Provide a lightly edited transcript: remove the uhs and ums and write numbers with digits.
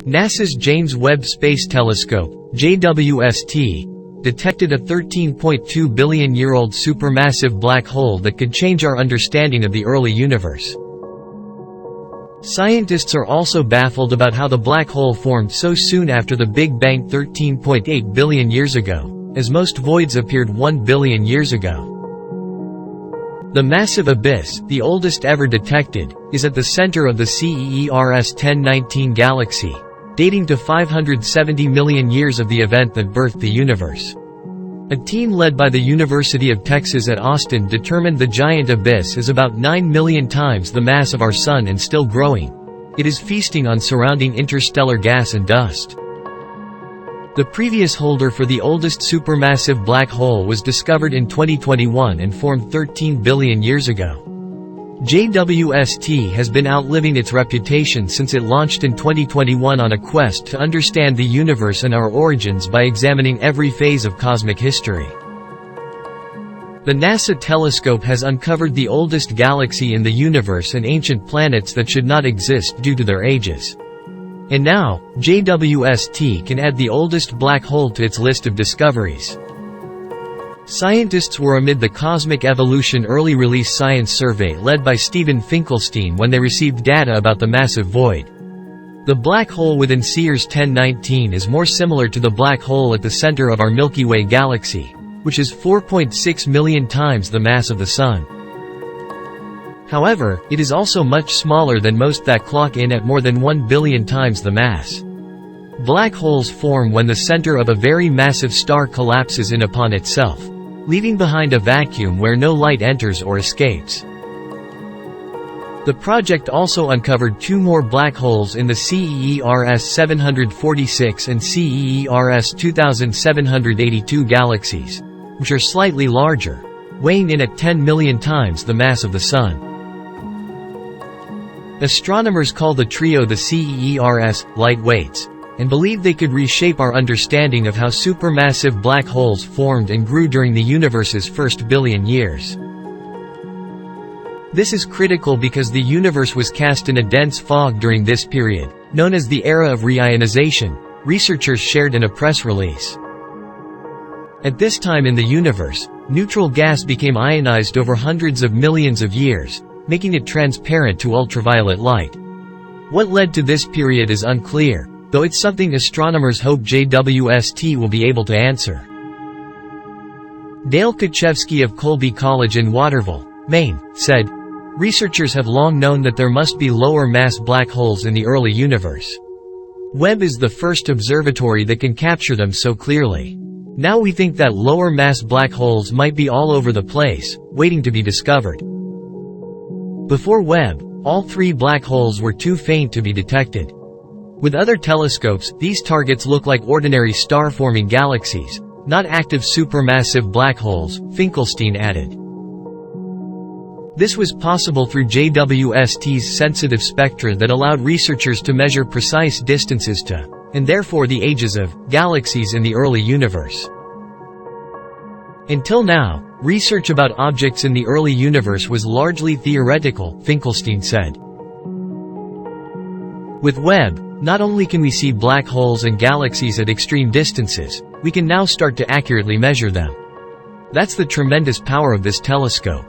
NASA's James Webb Space Telescope, JWST, detected a 13.2-billion-year-old supermassive black hole that could change our understanding of the early universe. Scientists are also baffled about how the black hole formed so soon after the Big Bang 13.8 billion years ago, as most voids appeared 1 billion years ago. The massive abyss, the oldest ever detected, is at the center of the CEERS 1019 galaxy, dating to 570 million years of the event that birthed the universe. A team led by the University of Texas at Austin determined the giant abyss is about 9 million times the mass of our Sun and still growing. It is feasting on surrounding interstellar gas and dust. The previous holder for the oldest supermassive black hole was discovered in 2021 and formed 13 billion years ago. JWST has been outliving its reputation since it launched in 2021 on a quest to understand the universe and our origins by examining every phase of cosmic history. The NASA telescope has uncovered the oldest galaxy in the universe and ancient planets that should not exist due to their ages. And now, JWST can add the oldest black hole to its list of discoveries. Scientists were amid the Cosmic Evolution Early Release Science Survey led by Stephen Finkelstein when they received data about the massive void. The black hole within CEERS 1019 is more similar to the black hole at the center of our Milky Way galaxy, which is 4.6 million times the mass of the Sun. However, it is also much smaller than most that clock in at more than 1 billion times the mass. Black holes form when the center of a very massive star collapses in upon itself, leaving behind a vacuum where no light enters or escapes. The project also uncovered 2 more black holes in the CEERS 746 and CEERS 2782 galaxies, which are slightly larger, weighing in at 10 million times the mass of the Sun. Astronomers call the trio the CEERS lightweights, and believe they could reshape our understanding of how supermassive black holes formed and grew during the universe's first billion years. This is critical because the universe was cast in a dense fog during this period, known as the era of reionization, researchers shared in a press release. At this time in the universe, neutral gas became ionized over hundreds of millions of years, making it transparent to ultraviolet light. What led to this period is unclear, though it's something astronomers hope JWST will be able to answer. Dale Kachevsky of Colby College in Waterville, Maine, said, "Researchers have long known that there must be lower mass black holes in the early universe. Webb is the first observatory that can capture them so clearly. Now we think that lower mass black holes might be all over the place, waiting to be discovered." Before Webb, all 3 black holes were too faint to be detected. With other telescopes, these targets look like ordinary star-forming galaxies, not active supermassive black holes, Finkelstein added. This was possible through JWST's sensitive spectra that allowed researchers to measure precise distances to, and therefore the ages of, galaxies in the early universe. Until now, research about objects in the early universe was largely theoretical, Finkelstein said. With Webb, not only can we see black holes and galaxies at extreme distances, we can now start to accurately measure them. That's the tremendous power of this telescope.